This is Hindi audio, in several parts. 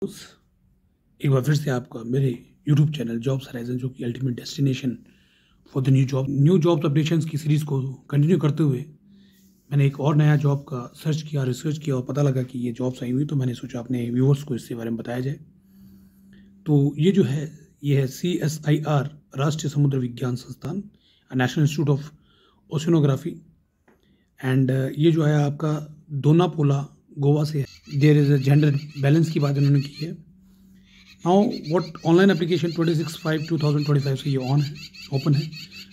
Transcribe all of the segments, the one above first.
एक बार फिर से आपका मेरे यूट्यूब चैनल जॉब्स हराइजन, जो कि ultimate destination for the new jobs updations की सीरीज़ को कंटिन्यू करते हुए मैंने एक और नया जॉब का सर्च किया, रिसर्च किया और पता लगा कि ये जॉब्स आई हुई, तो मैंने सोचा अपने व्यूअर्स को इसके बारे में बताया जाए। तो ये जो है ये है CSIR, राष्ट्रीय समुद्र विज्ञान संस्थान, national institute of oceanography, and ये जो है आपका दोनापोला गोवा से है। There is a gender balance की बात इन्होंने की है। नाउ व्हाट ऑनलाइन एप्लीकेशन 26/5/2025 से ये ऑन है, ओपन है।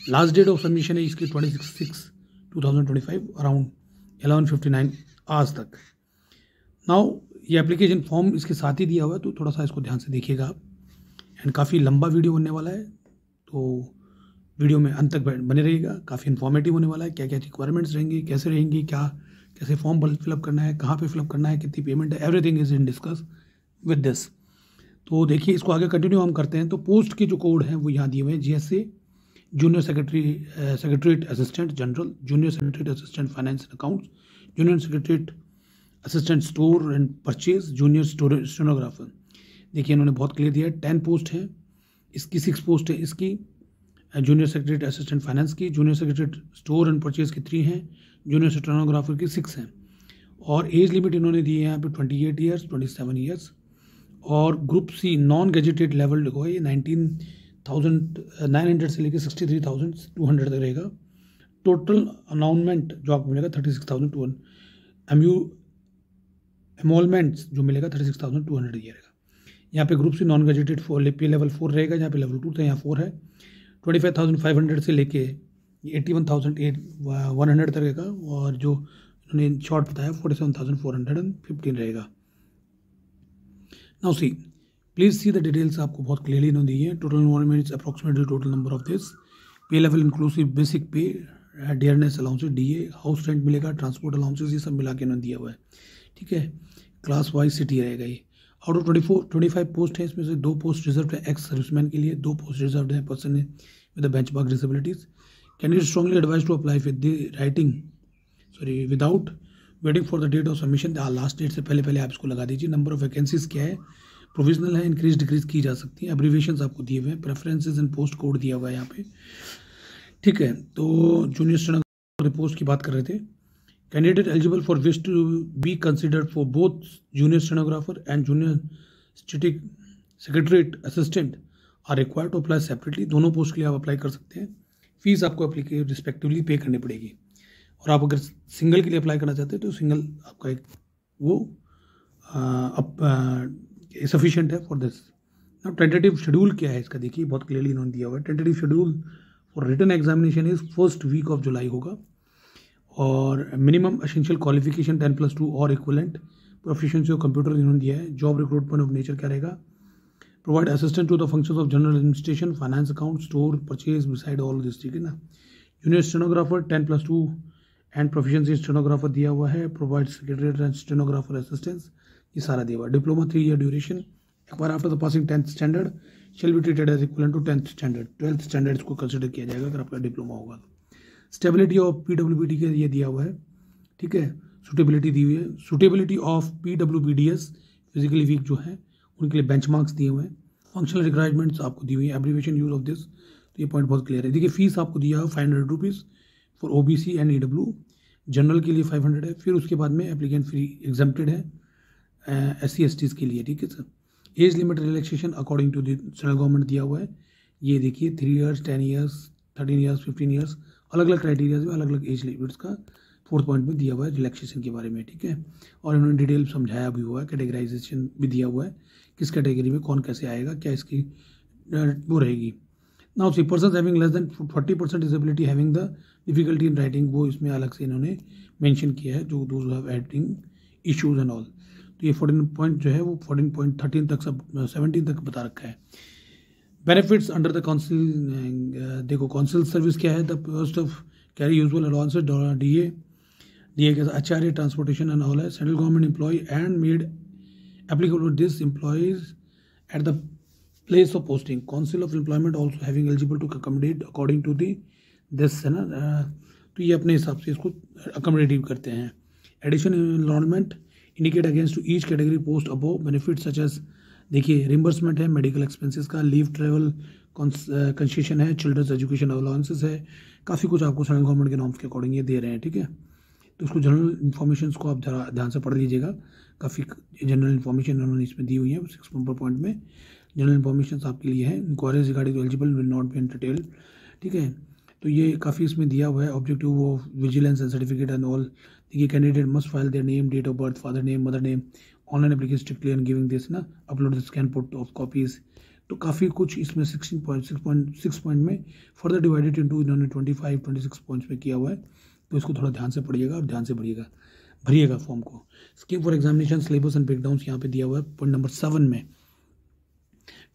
लास्ट डेट ऑफ सबमिशन है इसकी 26/6/2025 अराउंड 11:59 आवर्स तक। नाउ ये एप्लीकेशन फॉर्म इसके साथ ही दिया हुआ है, तो थोड़ा सा इसको ध्यान से देखिएगा आप। एंड काफ़ी लंबा वीडियो बनने वाला है, तो वीडियो में अंत तक बने रहिएगा। काफ़ी इन्फॉर्मेटिव होने वाला है, क्या क्या रिक्वायरमेंट्स रहेंगी, कैसे रहेंगी, क्या कैसे फॉर्म फिलअप करना है, कहाँ पे फिलअप करना है, कितनी पेमेंट है, everything is in discuss with this. तो देखिए इसको आगे कंटिन्यू हम करते हैं। तो पोस्ट के जो कोड हैं वो यहाँ दिए हुए हैं। GSA junior secretariat assistant general, junior secretariat assistant finance and accounts, junior secretariat assistant store and purchase, junior stenographer. देखिए इन्होंने बहुत क्लियर दिया है। 10 पोस्ट हैं, इसकी 6 पोस्ट है इसकी जूनियर सेक्रेटरीट असिस्टेंट फाइनेंस की, junior secretariat store and purchase की 3 हैं, जूनियर स्टेनोग्राफर की 6 हैं। और एज लिमिट इन्होंने दी है यहाँ पे 28 ईयर्स, 27 ईयर्स। और group C non gazetted level देखो, ये 19,900 से लेकर 63,200 तक रहेगा। टोटल अनाउंसमेंट जो आपको मिलेगा 36,200, एमोलमेंट्स जो मिलेगा 36,200 ये रहेगा। यहाँ पे ग्रुप C नॉन गेजेटेड पे लेवल 4 रहेगा, जहाँ पे लेवल 2 था, यहाँ 4 है। 25,500 से लेके 81,100 तक रहेगा। और जो उन्होंने शॉर्ट बताया 47,415 रहेगा। Now see please see the details, आपको बहुत क्लियरली इन्होंने दी है। Total involvement approximately total number of this, पे लेवल इंक्लूसिव बेसिक पे, dearness allowances, DA, house rent मिलेगा, ट्रांसपोर्ट अलाउंसेज, ये सब मिला के इन्होंने दिया हुआ है। ठीक है, क्लास वाइज सिटी रहेगा ये। आउट ऑफ 25 पोस्ट है, इसमें से 2 पोस्ट रिजर्व है एक्स सर्विसमैन के लिए, 2 पोस्ट रिजर्व है person with the benchmark disabilities. Candidate strongly advise to apply without waiting for the date of submission. Last date से पहले आप इसको लगा दीजिए। नंबर ऑफ वैकेंसीज क्या है, प्रोविजनल है, इंक्रीज डिक्रीज की जा सकती है। एब्रीविएशंस आपको दिए हुए हैं, प्रेफरेंसेस एंड पोस्ट कोड दिया हुआ है यहाँ पे। ठीक है, तो जूनियर स्टेनोग्राफर पोस्ट की बात कर रहे थे। Candidate eligible for wish to be considered for both junior stenographer and junior secretariat assistant are required to apply separately. दोनों पोस्ट के लिए आप अप्लाई कर सकते हैं। फीस आपको रिस्पेक्टिवली पे करनी पड़ेगी। और आप अगर सिंगल के लिए अप्लाई करना चाहते हैं तो सिंगल आपका एक वो सफिशिएंट है for this. Now tentative schedule क्या है इसका, देखिए बहुत क्लियरली इन्होंने दिया हुआ है। Tentative schedule for written examination is first week of July होगा। और मिनिमम एसेंशियल क्वालिफिकेशन 10+2 और इक्वलेंट प्रोफिशिएंसी ऑफ कंप्यूटर इन्होंने दिया है। जॉब रिक्रूटमेंट ऑफ नेचर क्या रहेगा, provide assistant to the functions of general administration, finance, account, store, purchase, beside all this. ठीक है ना। Junior stenographer 10+2 and proficiency stenographer दिया हुआ है। Provide secretary and stenographer assistance, ये सारा दिया हुआ है। Diploma 3 year duration, acquire after the passing 10th standard, shall be treated as equivalent to 10th standard. 12th standard इसको कंसिडर किया जाएगा अगर आपका डिप्लोमा होगा तो। स्टेबिलिटी ऑफ PWBD का ये दिया हुआ है। ठीक है, सुटेबिलिटी दी हुई है। Suitability of PWBDS physically weak जो है उनके लिए बेंचमार्क्स दिए हुए हैं। फंक्शनल रिक्वायरमेंट्स आपको दी हुई है। एब्रीविएशन यूज ऑफ दिस, तो ये पॉइंट बहुत क्लियर है। देखिए फीस आपको दिया है 500 rupees for OBC and EW। General के लिए 500 है। फिर उसके बाद में एप्लीकेंट फ्री एग्जाम्प्टेड है SC/STs के लिए। ठीक है sir. Age limit relaxation according to the central government दिया हुआ है। ये देखिए 3 ईयर्स, 10 ईयर्स, 13 ईयर्स, 15 ईयर्स, अलग अलग क्राइटेरियाज में अलग अलग एज लिमिट्स का 4th पॉइंट में दिया हुआ है रिलैक्सेशन के बारे में। ठीक है, और इन्होंने डिटेल समझाया भी हुआ है, कैटेगराइजेशन भी दिया हुआ है, किस कैटेगरी में कौन कैसे आएगा, क्या इसकी वो रहेगी। Now see person having less than 40% disability having the difficulty in writing, वो इसमें अलग से इन्होंने मेंशन किया है, जो those have writing issues and all. तो ये 14 पॉइंट जो है वो 14.13 तक सब 17 तक बता रखा है। बेनिफिट्स अंडर द काउंसिल, देखो काउंसिल सर्विस क्या है, the post of carry usual allowances, DA के आचार्य, ट्रांसपोर्टेशन एंड ऑल है। Central government employ and made applicable this employees at the place of posting. Council of Employment also having eligible to accommodate according to the this है ना, तो ये अपने हिसाब से इसको अकोमोडेटिव करते हैं। Addition enrolment indicate against to each category post above benefit such as, देखिए रिम्बर्समेंट है मेडिकल एक्सपेंसेस का, लीव ट्रेवल कंसेशन है, चिल्ड्रंस एजुकेशन अलाउंसेस है, काफ़ी कुछ आपको सेंट्रल गवर्नमेंट के नॉर्म्स के अकॉर्डिंग ये दे रहे हैं, ठीक है। तो उसको जनरल इन्फॉर्मेशन को आप जरा ध्यान से पढ़ लीजिएगा, काफ़ी जनरल इन्फॉर्मेशन उन्होंने इसमें दी हुई है 6 नंबर पॉइंट में, जनरल इन्फॉर्मेशन आपके लिए है। Inquiries regarding eligible will not be in detail, ठीक है। तो ये काफ़ी इसमें दिया हुआ है, objective of vigilance and certificate and all. देखिए candidate must file their name, date of birth, father name, mother name, online application strictly and giving this ना, upload the scan put of copies. तो काफ़ी कुछ इसमें 16.6 पॉइंट में फर्दर डिवाइडेड इनटू इन्होंने 26 पॉइंट्स में किया हुआ है। तो इसको थोड़ा ध्यान से पढ़िएगा और ध्यान से भरिएगा फॉर्म को। Scheme for examination syllabus and breakdown यहाँ पे दिया हुआ है पॉइंट नंबर 7 में,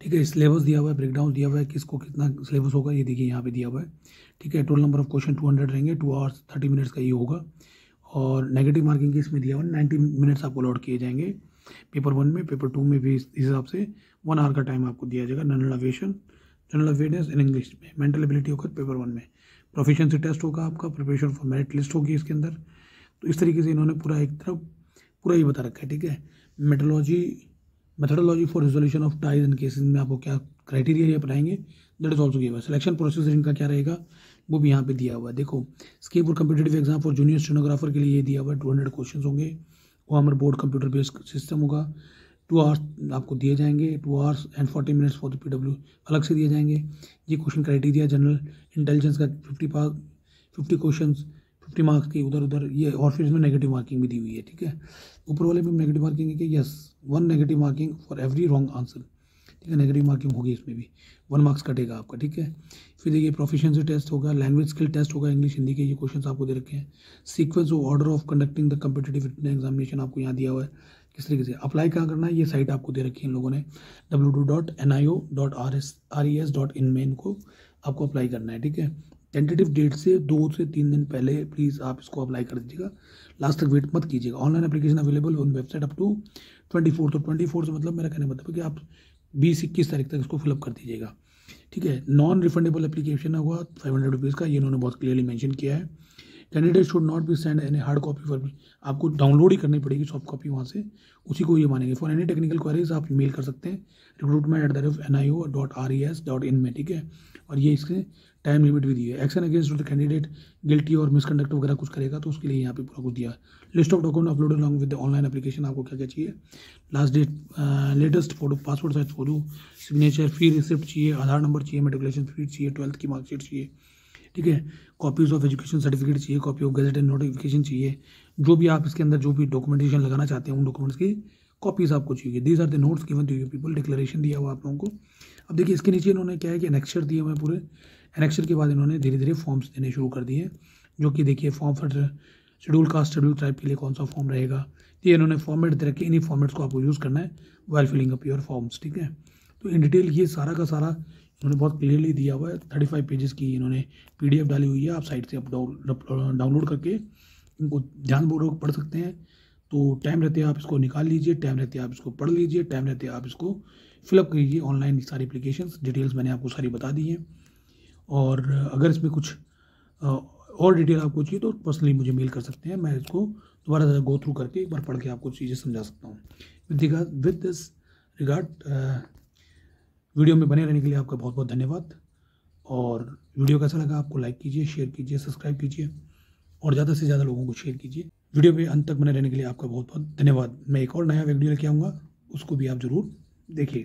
ठीक है। सिलेबस दिया हुआ है, ब्रेकडाउन दिया हुआ है, किसको कितना सिलेबस होगा ये देखिए यहाँ पे दिया हुआ है, ठीक है। टोटल नंबर ऑफ क्वेश्चन 200 रहेंगे, 2 आवर्स 30 मिनट्स का ये होगा। और नेगेटिव मार्किंग के इसमें दिया हुआ है 90 मिनट्स आपको अलॉट किए जाएंगे पेपर 1 में, पेपर 2 में भी इस हिसाब से 1 आवर का टाइम आपको दिया जाएगा। जनरल अवेयरनेस इन इंग्लिश में, मेंटल एबिलिटी होगा पेपर 1 में, प्रोफिशिएंसी टेस्ट होगा आपका, प्रिपरेशन फॉर मेरिट लिस्ट होगी इसके अंदर। तो इस तरीके से इन्होंने पूरा एक तरफ पूरा ये बता रखा है, ठीक है। Methodology for resolution of ties and cases में आपको क्या क्राइटेरिया ये अपनाएंगे, that is also given. Selection process इनका क्या रहेगा वो भी यहाँ पे दिया हुआ है। देखो scheme for competitive exam for junior stenographer के लिए ये दिया हुआ है 200 क्वेश्चन होंगे, वो हमारे बोर्ड कंप्यूटर बेस्ड सिस्टम होगा। 2 आवर्स आपको दिए जाएंगे, 2 hours and 40 minutes for the PW अलग से दिए जाएंगे। ये क्वेश्चन क्राइटेरिया जनरल इंटेलिजेंस का 50 क्वेश्चन 50 मार्क्स के उधर ये, और फिर इसमें नेगेटिव मार्किंग भी दी हुई है, ठीक है। ऊपर वाले में नेगेटिव मार्किंग है कि yes 1 negative marking for every wrong answer, ठीक है। नेगेटिव मार्किंग होगी इसमें भी, 1 मार्क्स कटेगा आपका, ठीक है। फिर देखिए प्रोफिशिएंसी टेस्ट होगा, लैंग्वेज स्किल टेस्ट होगा, इंग्लिश हिंदी के ये क्वेश्चन आपको दे रखे हैं। Sequence of order of conducting the competitive written examination आपको यहाँ दिया हुआ है, किस तरीके से अप्लाई कहाँ करना है, ये साइट आपको दे रखी है इन लोगों ने, www.nio.res.in में इनको आपको अप्लाई करना है, ठीक है। टेंटेटिव डेट से 2 से 3 दिन पहले प्लीज़ आप इसको अप्लाई कर दीजिएगा, लास्ट तक वेट मत कीजिएगा। Online application available on website up to 24, तो 24 से मतलब मेरा कहने मतलब है कि आप 20-21 तारीख तक इसको फिलअप कर दीजिएगा, ठीक है। नॉन रिफंडेबल एप्लीकेशन होगा 500 रुपीज़ का, ये इन्होंने बहुत क्लियरली मेंशन किया है। Candidate should not be send any hard copy for, आपको डाउनलोड ही करनी पड़ेगी सॉफ्ट कॉपी वहाँ से, उसी को ये मानेंगे। फॉर एनी टेक्निकल क्वेरीज आप ईमेल कर सकते हैं recruitment@nio.res.in में, ठीक है। और ये इसके टाइम लिमिट भी दी है। Action against the candidate guilty और मिसकंडक्ट वगैरह कुछ करेगा तो उसके लिए यहाँ पे पूरा कुछ दिया है। List of document upload along with the online application, आपको क्या क्या चाहिए, last date, latest photo, passport size photo, signature, fee receipt चाहिए, आधार नंबर चाहिए, मेट्रिकुलेशन फीस चाहिए, 12th की मार्कशीट चाहिए, ठीक है। कॉपीज ऑफ एजुकेशन सर्टिफिकेट चाहिए, copy of gazette and notification चाहिए, जो भी आप इसके अंदर जो भी डॉक्यूमेंटेशन लगाना चाहते हैं उन डॉक्यूमेंट्स की कॉपीज आपको चाहिए। These are the notes given to you people, declaration दिया हुआ आप लोगों को। अब देखिए इसके नीचे इन्होंने क्या है कि एनेक्चर दिए हुए हैं पूरे, एनेक्चर के बाद इन्होंने धीरे धीरे फॉर्म्स देने शुरू कर दिए, जो कि देखिए form for schedule caste schedule tribe के लिए कौन सा फॉर्म रहेगा, ये इन्होंने फॉर्मेट दे रखे, इन्हीं फॉर्मेट्स को आपको यूज़ करना है while filling up your forms, ठीक है। तो इन डिटेल ये सारा का सारा इन्होंने बहुत क्लियरली दिया हुआ है। 35 पेजेस की इन्होंने PDF डाली हुई है, आप साइट से डाउनलोड करके इनको ध्यानपूर्वक पढ़ सकते हैं। तो टाइम रहते आप इसको निकाल लीजिए, टाइम रहते आप इसको पढ़ लीजिए, टाइम रहते आप इसको फिलअप कीजिए ऑनलाइन, सारी एप्लीकेशंस डिटेल्स मैंने आपको सारी बता दी हैं। और अगर इसमें कुछ और डिटेल आपको चाहिए तो पर्सनली मुझे मेल कर सकते हैं, मैं इसको दोबारा ज़रा गो थ्रू करके एक बार पढ़ के आपको चीज़ें समझा सकता हूँ। विद दिस रिगार्ड वीडियो में बने रहने के लिए आपका बहुत बहुत धन्यवाद। और वीडियो कैसा लगा आपको लाइक कीजिए, शेयर कीजिए, सब्सक्राइब कीजिए और ज़्यादा से ज़्यादा लोगों को शेयर कीजिए। वीडियो पे अंत तक बने रहने के लिए आपका बहुत बहुत धन्यवाद। मैं एक और नया वीडियो लेके आऊँगा, उसको भी आप ज़रूर देखिए।